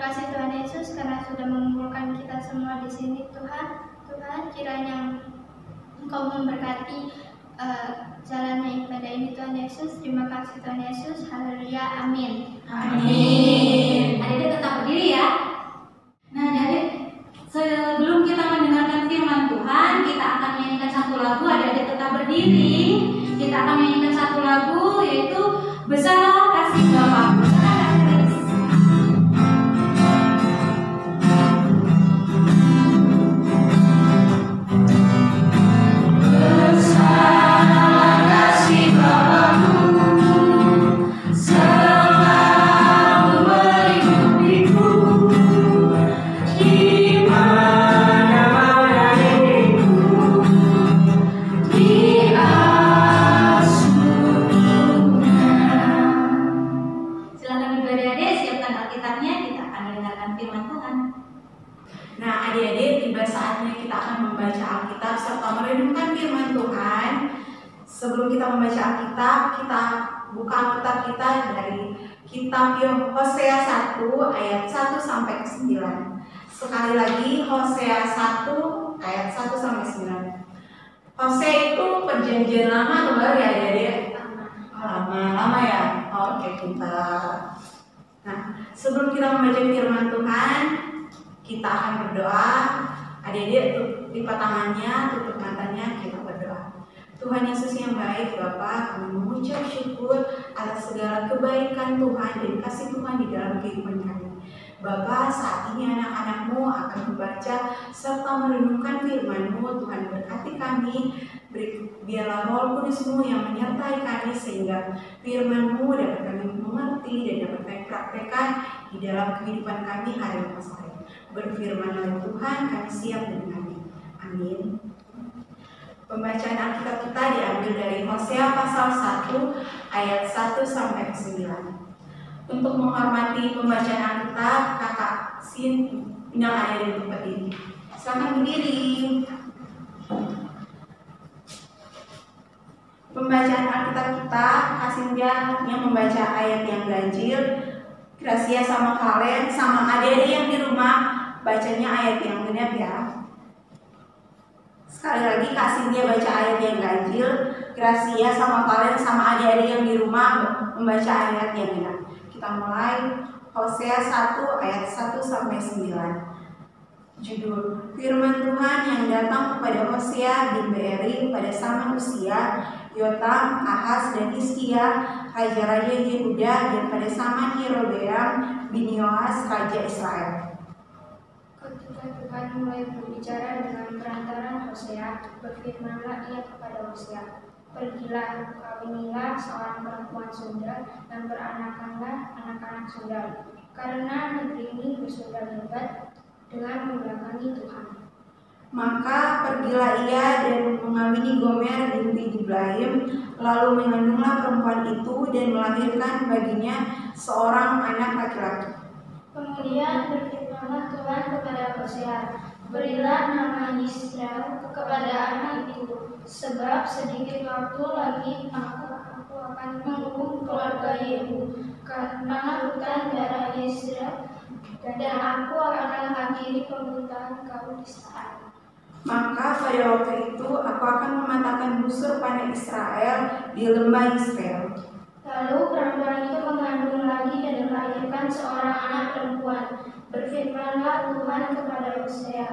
kasih Tuhan Yesus karena sudah mengumpulkan kita semua di sini. Tuhan kiranya Engkau memberkati jalannya ibadah ini Tuhan Yesus. Terima kasih Tuhan Yesus. Haleluya. Amin. Amin. Adik-adik tetap berdiri ya. Nah, adik, sebelum kita mendengarkan firman Tuhan, kita akan menyanyikan satu lagu. Adik-adik tetap berdiri. Kita akan menyanyikan satu lagu, yaitu Besarlah Kasih Bapa. Sebelum kita membaca Alkitab, kita buka Alkitab kita dari kitab Hosea 1 ayat 1 sampai 9. Sekali lagi Hosea 1 ayat 1 sampai 9. Hosea itu perjanjian lama atau baru ya adik-adik? Lama ya. Oke, pintar. Nah, sebelum kita membaca firman Tuhan, kita akan berdoa. Adik-adik lipat tangannya, tutup matanya, kita berdoa. Tuhan Yesus yang baik, Bapa, kami mengucap syukur atas segala kebaikan Tuhan dan kasih Tuhan di dalam kehidupan kami. Bapa, saat ini anak-anak-Mu akan membaca serta merenungkan firman-Mu. Tuhan berkati kami, biarlah Roh Kudus-Mu yang menyertai kami sehingga firman-Mu dapat kami mengerti dan dapat kami praktekkan di dalam kehidupan kami hari lepas hari. Berfirman-Lah Tuhan, kami siap mendengarnya. Amin. Pembacaan Alkitab kita diambil dari Hosea pasal 1 ayat 1 sampai 9. Untuk menghormati pembacaan Alkitab, Kakak Sin undang ada di tempat ini. Silakan berdiri. Pembacaan Alkitab kita, Kak Sindia yang membaca ayat yang ganjil. Gracia sama kalian, sama adik-adik yang di rumah, bacanya ayat yang genap ya. Sekali lagi Kak Sindia baca ayat yang ganjil, Gracia sama kalian sama adik-adik yang di rumah membaca ayat yang genap. Kita mulai Hosea 1 ayat 1 sampai 9. Judul Firman Tuhan yang datang kepada Hosea bin Beeri pada zaman Usia, Yotam, Ahaz dan Hizkia, raja-raja Yehuda, dan pada zaman Yerobeam bin Yoas, raja Israel. Ketika Tuhan mulai berbicara dengan perantara Hosea, berfirmanlah ia kepada Hosea, pergilah, kawinilah seorang perempuan sundal dan beranakanlah anak-anak sundal, karena negeri ini bersundal hebat dengan membelakangi Tuhan. Maka pergilah ia dan mengawini Gomer binti Diblaim, lalu mengandunglah perempuan itu dan melahirkan baginya seorang anak laki-laki. Kemudian berfirmanlah Tuhan kepada Hosea, berilah nama Israel kepada anak itu, sebab sedikit waktu lagi aku akan menghukum keluarga Yehu karena hutan darah Israel, dan aku akan mengakhiri pembunuhan kaum Israel. Maka pada waktu itu aku akan mematahkan busur panah Israel di lembah Israel. Lalu perempuan itu mengandung lagi dan melahirkan seorang anak perempuan. Berfirmanlah Tuhan kepada Hosea,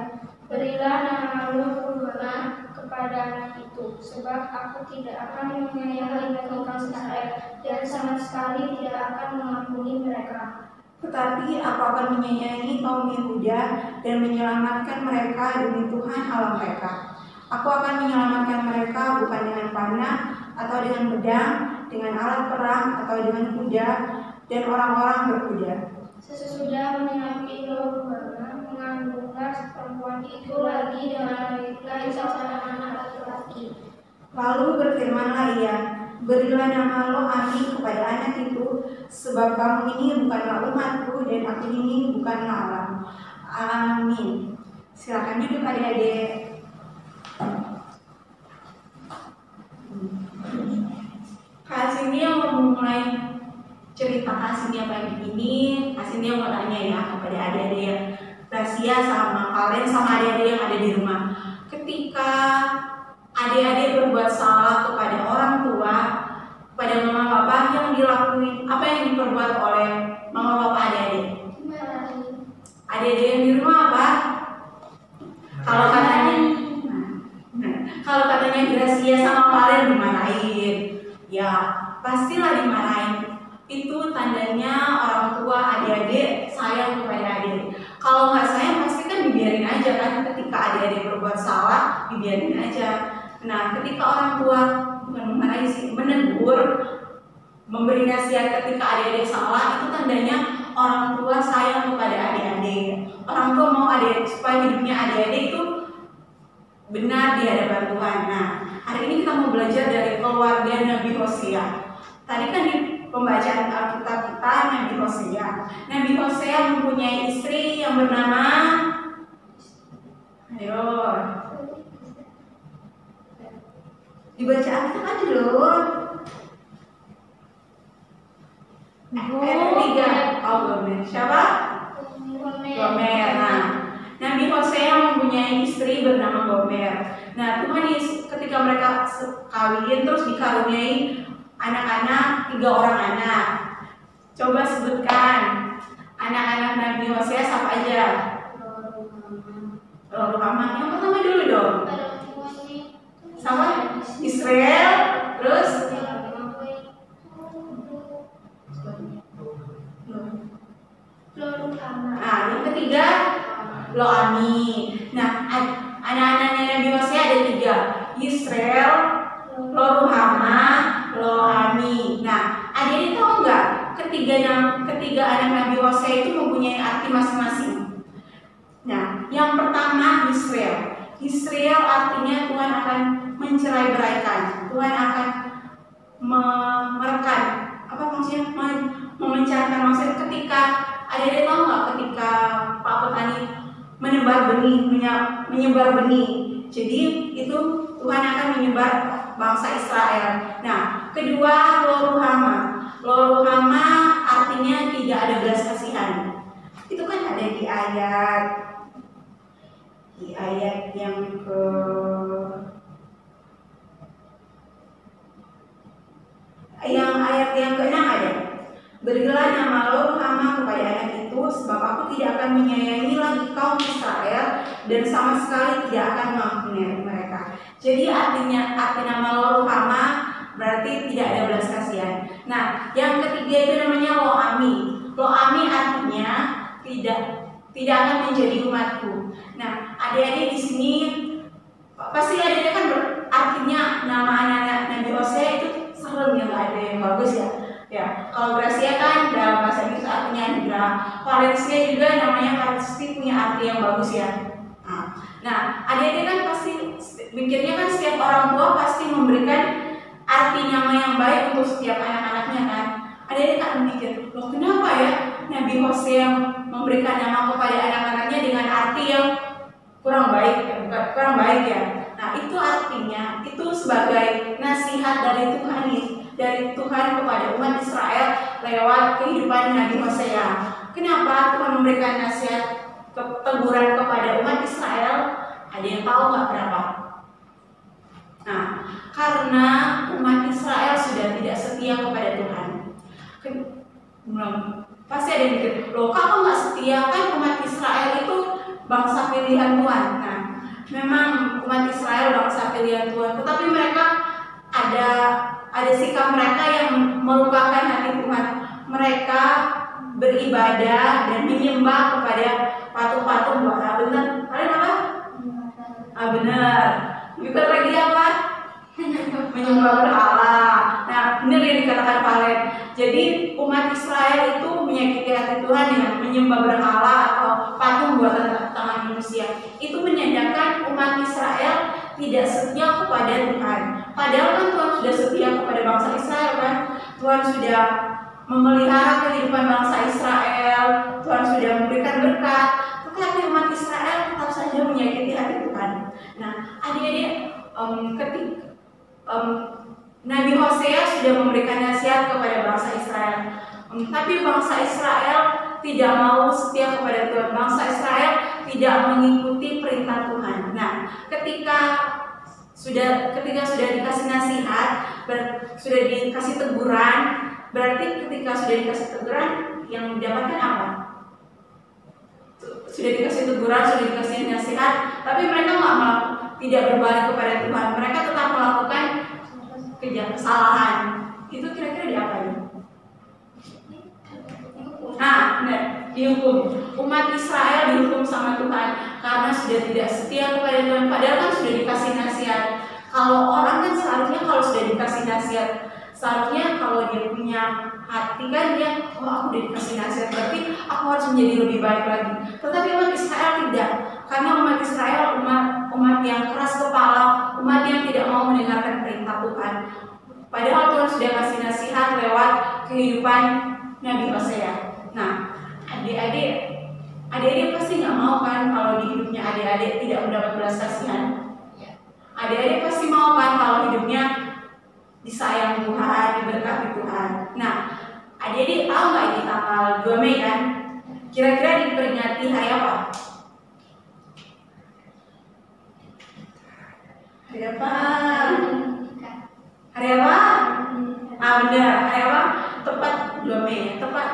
berilah nama Rubena kepada anak itu, sebab aku tidak akan menyayangi kaum Israel dan sama sekali tidak akan mengampuni mereka. Tetapi aku akan menyayangi kaum Yehuda dan menyelamatkan mereka demi Tuhan Allah mereka. Aku akan menyelamatkan mereka bukan dengan panah atau dengan pedang, dengan alat perang atau dengan kuda dan orang-orang berkuda. Sesudah menyampi Rubena, mengandunglah perempuan itu lagi dan melahirkan seorang anak laki-laki. Lalu berfirmanlah ia, berilah nama Lo-Ami kepada anak itu, sebab kamu ini bukanlah umatku dan aku ini bukanlah Allah. Amin. Silakan duduk adik-adik. Kak Sindia mau mulai cerita Kak Sindia pagi ini. Kak Sindia mau tanya ya kepada kepada adik-adik yang Gracia sama kalian sama adik-adik yang ada di rumah. Ketika adik-adik berbuat salah kepada orang tua, kepada mama papa, yang dilakuin apa yang diperbuat oleh mama papa adik-adik? Adik-adik yang di rumah apa? Kalau katanya Gracia sama kalian dimarahin, ya pastilah dimarahin. Itu tandanya orang tua adik-adik sayang kepada adik. Kalau nggak sayang pasti kan dibiarin aja kan. Ketika adik-adik berbuat salah dibiarin aja. Nah ketika orang tua bukan memarahi sih, menegur, memberi nasihat ketika adik-adik salah, itu tandanya orang tua sayang kepada adik-adik. Orang tua mau adik supaya hidupnya adik-adik itu benar di hadapan Tuhan. Nah hari ini kita mau belajar dari keluarga Nabi Hosea. Tadi kan di pembacaan Alkitab kita Nabi Hosea. Nabi Hosea mempunyai istri yang bernama, ayo dibaca Alkitab aja loh. Ayat ketiga. Oh Gomer. Siapa? Gomer. Nah, Nabi Hosea mempunyai istri bernama Gomer. Nah Tuhan ketika mereka kawin terus dikaruniai anak-anak, 3 orang anak. Coba sebutkan anak-anak Nabi Hosea siapa aja? Ruhamah. Yang pertama dulu dong. Sama Israel, terus nah yang ketiga Loami. Nah anak-anaknya Nabi Hosea ada 3, Israel, Loruhamah, Loami. Nah, adik-adik tahu nggak ketiga anak Nabi Hosea itu mempunyai arti masing-masing. Nah, yang pertama Israel. Israel artinya Tuhan akan mencerai-beraikan. Tuhan akan merekan. Apa maksudnya? Memencarkan. Maksudnya ketika adik-adik tahu nggak ketika Pak Petani menyebar benih. Jadi itu Tuhan akan menyebar bangsa Israel. Nah, kedua Loruhama. Loruhama artinya tidak ada belas kasihan. Itu kan ada di ayat yang ke-6 ada. Berilah nama Loruhama kepada anak itu, sebab aku tidak akan menyayangi lagi kaum Israel dan sama sekali tidak akan mengampuni mereka. Jadi arti nama Loruhama berarti tidak ada belas kasihan. Nah, yang ketiga itu namanya Loami. Loami artinya tidak akan menjadi umatku. Nah, adik-adik di sini pasti adik-adik kan artinya nama anak-anak Nabi Hosea itu serem, yang nggak ada yang bagus ya. Ya, kalau Gracia kan dalam bahasa Inggris artinya anugerah. Valencia juga namanya pasti punya arti yang bagus ya. Nah, adik-adik kan pasti mikirnya kan setiap orang tua pasti memberikan arti nama yang baik untuk setiap anak-anaknya kan. Adik-adik kan mikir, loh kenapa ya Nabi Hosea memberikan nama kepada anak-anaknya dengan arti yang kurang baik ya, bukan kurang baik ya. Nah, itu artinya itu sebagai nasihat dari Tuhan kepada umat Israel lewat kehidupan Nabi Hosea. Kenapa Tuhan memberikan nasihat teguran kepada umat Israel? Ada yang tahu nggak kenapa? Nah, karena umat Israel sudah tidak setia kepada Tuhan. Pasti ada yang mikir, loh kamu nggak setia, kan umat Israel itu bangsa pilihan Tuhan. Nah, memang umat Israel bangsa pilihan Tuhan, tetapi mereka ada sikap mereka yang melupakan hati Tuhan. Mereka beribadah dan menyembah kepada patung-patung buatan. Benar? Kalian apa? Benar. Juga lagi apa? Menyembah berhala. Nah, benar yang dikatakan Valen. Jadi umat Israel itu menyakiti hati Tuhan dengan menyembah berhala atau patung buatan tangan manusia. Itu menyandarkan umat Israel tidak setia kepada Tuhan. Padahal kan Tuhan sudah setia kepada bangsa Israel kan. Tuhan sudah memelihara kehidupan bangsa Israel. Tuhan sudah memberikan berkat. Tetapi umat Israel tetap saja menyakiti hati Tuhan. Nah, adik-adik Nabi Hosea sudah memberikan nasihat kepada bangsa Israel. Tapi bangsa Israel tidak mau setia kepada Tuhan. Bangsa Israel tidak mengikuti perintah Tuhan. Nah, ketika sudah dikasih nasihat, sudah dikasih teguran, berarti ketika sudah dikasih teguran, yang didapatkan apa? Sudah dikasih teguran, sudah dikasih nasihat, tapi mereka tidak berbalik kepada Tuhan. Mereka tetap melakukan kesalahan. Itu kira-kira diapain? Nah, benar, dihukum. Umat Israel dihukum sama Tuhan karena sudah tidak setia kepada Tuhan. Padahal kan sudah dikasih nasihat. Kalau orang kan seharusnya kalau sudah dikasih nasihat, seharusnya kalau dia punya hati kan dia, oh aku udah dikasih nasihat, berarti aku harus menjadi lebih baik lagi. Tetapi umat Israel tidak, karena umat Israel umat yang keras kepala, umat yang tidak mau mendengarkan perintah Tuhan. Padahal Tuhan sudah kasih nasihat lewat kehidupan Nabi Hosea. Nah, adik-adik pasti nggak mau kan kalau di hidupnya adik-adik tidak mendapat belas kasihan. Adik-adik pasti mau kan kalau hidupnya disayang Tuhan, diberkati Tuhan. Nah, adik-adik tahu nggak ini tanggal 2 Mei kan? Kira-kira diperingati hari apa? Hari apa? Hari apa? Benar, hari apa? Tepat 2 Mei. Tepat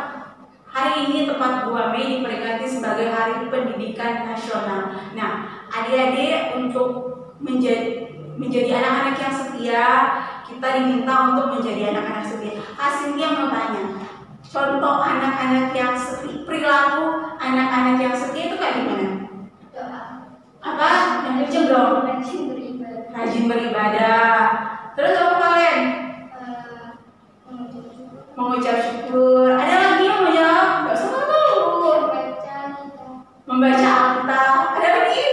hari ini, tepat 2 Mei diperingati sebagai Hari Pendidikan Nasional. Nah, adik-adik untuk menjadi anak-anak yang setia, kita diminta untuk menjadi anak-anak setia. Cynthia mau tanya, contoh anak-anak yang setia, perilaku anak-anak yang setia itu kayak gimana? Apa? Yang kenceng dong. Rajin beribadah. Terus apa kalian? Mengucap syukur. Ada lagi yang mau jawab? Gak usah malu. Membaca Alkitab. Ada lagi?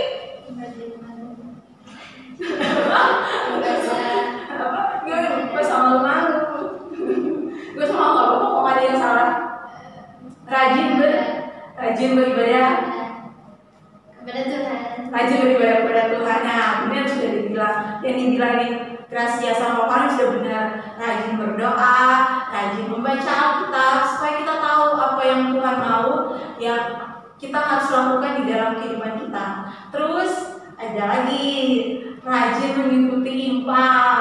Gue sama malu. Gue sama nggak apa-apa kok ada yang salah. Rajin beribadah kepada Tuhan. Rajin beribadah kepada Tuhan. Nah, benar sudah dibilang. Yang dibilangin Gracia sama Kalian sudah benar. Rajin berdoa, rajin membaca Alkitab supaya kita tahu apa yang Tuhan mau, yang kita harus lakukan di dalam kehidupan kita. Terus ada lagi, rajin mengikuti impak,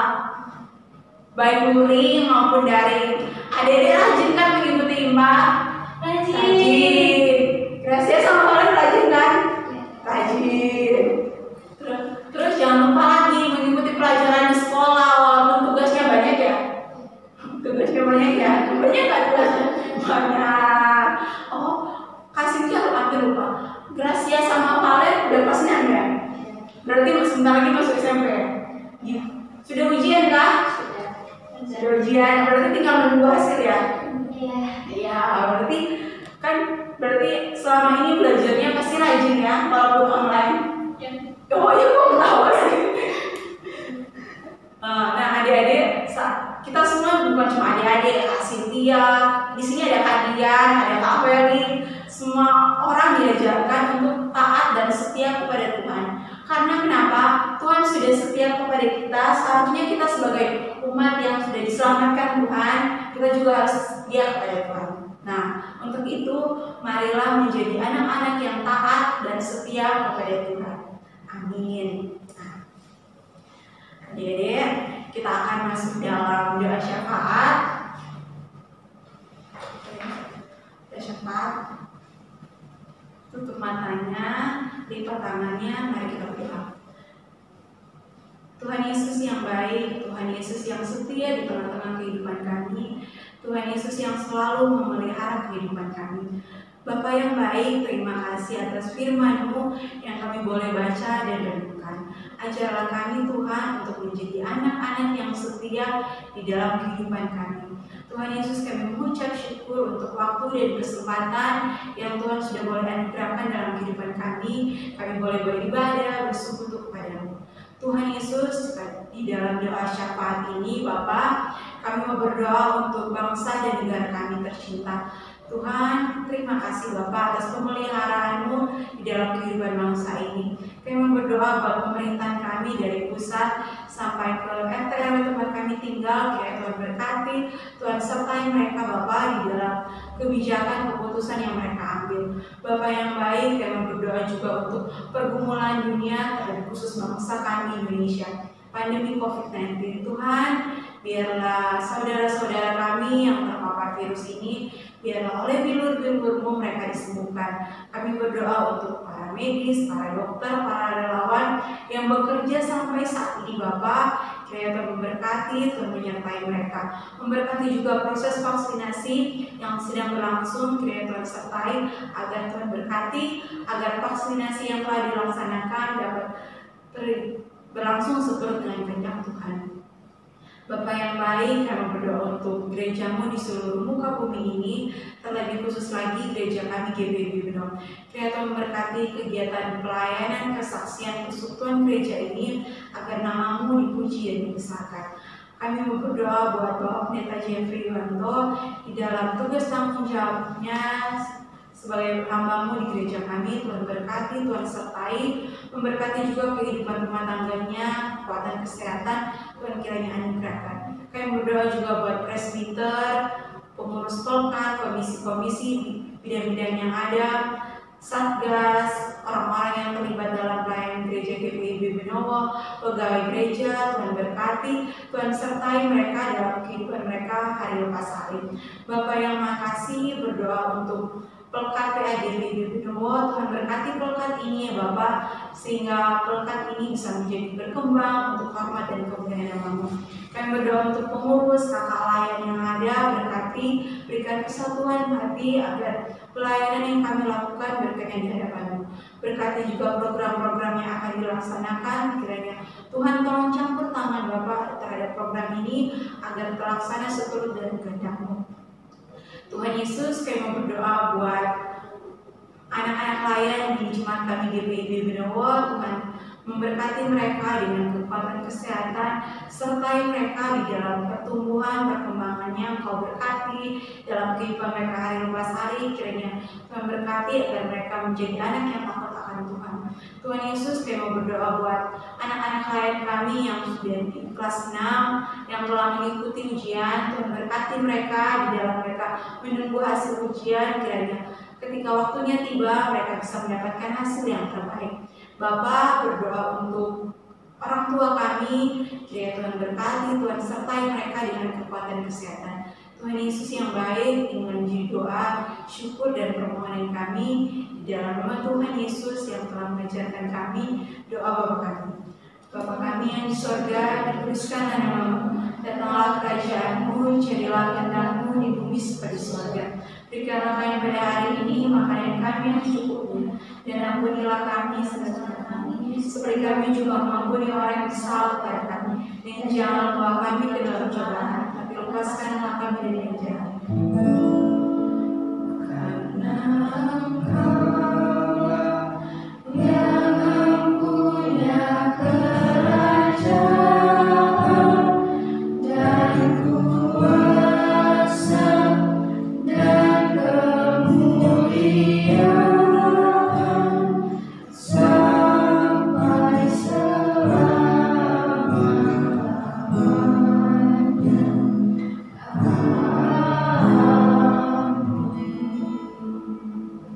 baik luring maupun daring. Adik-adik rajin kan mengikuti impak? Rajin. Gracia sama Kalian rajin kan? Rajin. Terus jangan lupa lagi mengikuti pelajaran di sekolah walaupun tugasnya banyak ya. Banyak kan tugasnya? Banyak. Oh, Cynthia hampir lupa. Gracia sama Kalian udah pasnya enggak? Berarti sebentar lagi masuk SMP. Ya. Sudah ujian kah? Sudah ujian. Berarti tinggal menunggu hasil ya? Iya. Berarti selama ini belajarnya pasti rajin ya, walaupun online. Oh ya, kok tahu sih. Nah, adik-adik, kita semua bukan cuma adik-adik, Kak Cynthia, di sini ada Kak Dian, ada Kak Feli. Semua orang diajarkan untuk taat dan setia kepada Tuhan. Karena kenapa? Tuhan sudah setia kepada kita. Seharusnya kita sebagai umat yang sudah diselamatkan Tuhan, kita juga harus setia kepada Tuhan. Nah, untuk itu marilah menjadi anak-anak yang taat dan setia kepada Tuhan. Amin. Nah, adik-adik, kita akan masuk dalam doa syafaat. Doa syafaat. Tutup matanya, lipat tangannya, mari kita berdoa. Tuhan Yesus yang baik, Tuhan Yesus yang setia di tengah-tengah kehidupan kami, Tuhan Yesus yang selalu memelihara kehidupan kami. Bapa yang baik, terima kasih atas firman-Mu yang kami boleh baca dan renungkan. Ajarlah kami Tuhan untuk menjadi anak-anak yang setia di dalam kehidupan kami. Tuhan Yesus, kami mengucap syukur untuk waktu dan kesempatan yang Tuhan sudah boleh anugerahkan dalam kehidupan kami. Kami boleh beribadah, bersekutu kepada-Mu. Tuhan Yesus, di dalam doa syafaat ini Bapa, kami mau berdoa untuk bangsa dan negara kami tercinta. Tuhan, terima kasih Bapa atas pemeliharaan-Mu di dalam kehidupan bangsa ini. Kami mau berdoa buat pemerintahan kami kami dari pusat sampai ke RT RW tempat kami tinggal. Kiranya Tuhan berkati, Tuhan sertai mereka Bapa di dalam kebijakan keputusan yang mereka ambil. Bapa yang baik, kami berdoa juga untuk pergumulan dunia dan khusus bangsa kami Indonesia, pandemi COVID-19. Tuhan, biarlah saudara-saudara kami yang terpapar virus ini, biarlah oleh bilur-bilur-Mu mereka disembuhkan. Kami berdoa untuk para medis, para dokter, para relawan yang bekerja sampai saat ini Bapak. Kiranya Tuhan memberkati, Tuhan menyertai mereka. Memberkati juga proses vaksinasi yang sedang berlangsung. Kiranya Tuhan sertai agar Tuhan berkati, agar vaksinasi yang telah dilaksanakan dapat berlangsung seturut dengan kehendak Tuhan. Bapa yang baik, kami berdoa untuk gereja-Mu di seluruh muka bumi ini, terlebih khusus lagi gereja kami GBI Benong. Kiranya Tuhan memberkati kegiatan pelayanan, kesaksian, persekutuan gereja ini, agar nama-Mu dipuji dan dibesarkan. Kami berdoa buat Bapak Pendeta Jeffrey Yuwanto di dalam tugas tanggung jawabnya sebagai hamba-Mu di gereja kami. Tuhan berkati, Tuhan sertai, memberkati juga kehidupan rumah tangganya, kekuatan kesehatan, Tuhan kiranya anugerahkan. Kami berdoa juga buat presbiter, pengurus pelkat, komisi-komisi, bidang-bidang yang ada, satgas, orang-orang yang terlibat dalam pelayanan gereja GPIB Benowo, pegawai gereja. Tuhan berkati, Tuhan sertai mereka dalam kehidupan mereka hari lepas hari. Bapak yang makasih, berdoa untuk pelkat PAGBI Benowo. Tuhan berkati pelkat ini ya Bapak, sehingga pelkat ini bisa menjadi berkembang untuk hormat dan kemuliaan nama-Mu. Kami berdoa untuk pengurus, kakak layan yang ada, berkati, berikan kesatuan hati agar pelayanan yang kami lakukan berkenan di hadapan-Mu. Berkati juga program-program yang akan dilaksanakan. Kiranya Tuhan tolong campur tangan Bapak terhadap program ini agar terlaksana seturut dengan kehendak-Mu. Tuhan Yesus, kami berdoa buat anak-anak layan di jemaat kami GPIB Benowo. Tuhan memberkati mereka dengan kekuatan kesehatan, sertai mereka di dalam pertumbuhan, perkembangannya. Engkau berkati dalam kehidupan mereka hari lepas hari. Kiranya Tuhan berkati agar mereka menjadi anak yang takut akan Tuhan. Tuhan Yesus, kami berdoa buat anak-anak lain kami yang sudah di kelas 6 yang telah mengikuti ujian. Tuhan berkati mereka di dalam mereka menunggu hasil ujian. Kiranya ketika waktunya tiba mereka bisa mendapatkan hasil yang terbaik. Bapak berdoa untuk orang tua kami, kiranya Tuhan berkati, Tuhan sertai mereka dengan kekuatan kesehatan. Tuhan Yesus yang baik, dengan doa, syukur dan permohonan kami di dalam nama Tuhan Yesus yang telah mengajarkan kami doa Bapa kami. Bapa kami yang di sorga, dikuduskanlah nama-Mu, datanglah kerajaan-Mu, jadilah kehendak-Mu di bumi seperti sorga. Berikanlah kami pada hari ini makanan kami yang secukupnya, dan ampunilah kami segala kami, seperti kami juga mengampuni orang yang bersalah kepada kami. Dan janganlah membawa kami ke dalam cobaan, tapi lepaskanlah kami dari yang jahat. Karena Engkaulah yang punya kerajaan dan kuasa dan kemuliaan sampai selama-lamanya.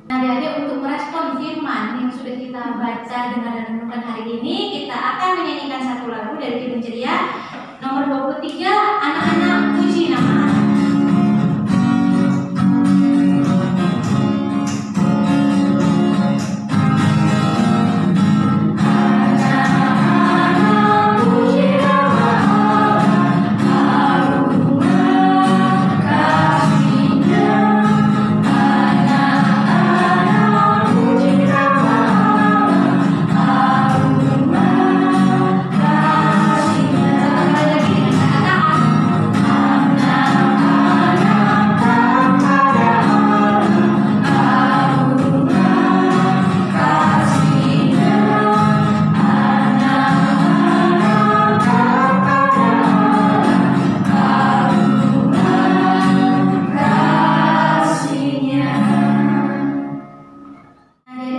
Adik-adik, untuk merespon firman yang sudah kita baca dengan renungan hari ini, kita akan menyanyikan satu lagu dari Kidung Ceria nomor 23, Anak-anak Puji Nama Allah.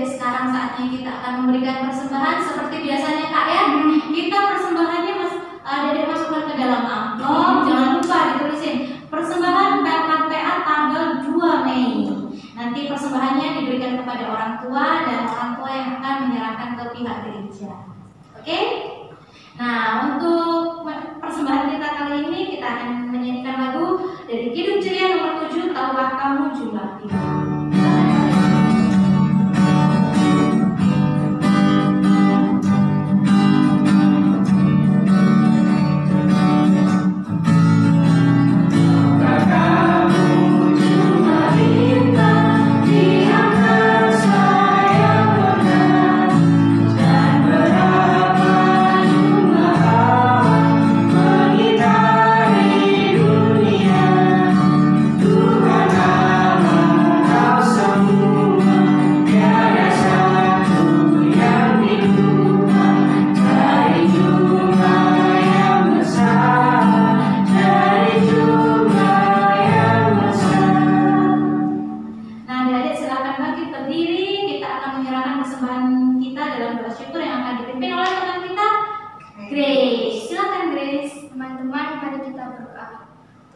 Sekarang saatnya kita akan memberikan persembahan seperti biasanya Kak ya. Kita Pak Gereja. Oke? Nah, untuk persembahan kita kali ini kita akan menyanyikan lagu dari Kidung Ceria nomor 7, Tahukah Kamu Jumlah Tiba.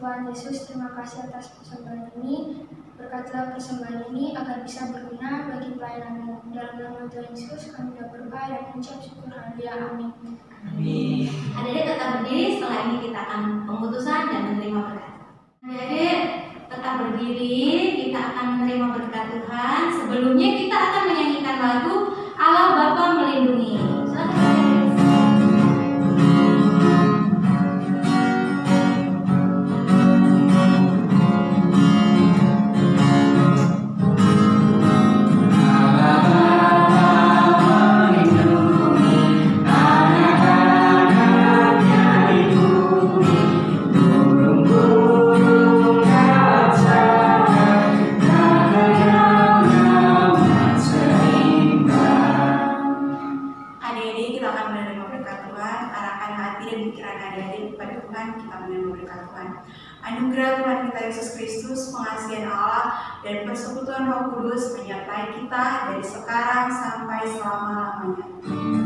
Tuhan Yesus, terima kasih atas persembahan ini. Berkatilah persembahan ini agar bisa berguna bagi pelayanan-Mu. Dalam nama Tuhan Yesus kami sudah berdoa dan mengucap syukur. Haleluya. Amin. Amin. Adik-adik tetap berdiri. Setelah ini kita akan pengutusan dan menerima berkat. Adik-adik tetap berdiri. Kita akan menerima berkat Tuhan. Sebelumnya kita akan menyanyikan lagu Allah Bapa Melindungi. Silakan. Anugerah Tuhan kita Yesus Kristus, pengasihan Allah, dan persekutuan Roh Kudus menyertai kita dari sekarang sampai selama-lamanya.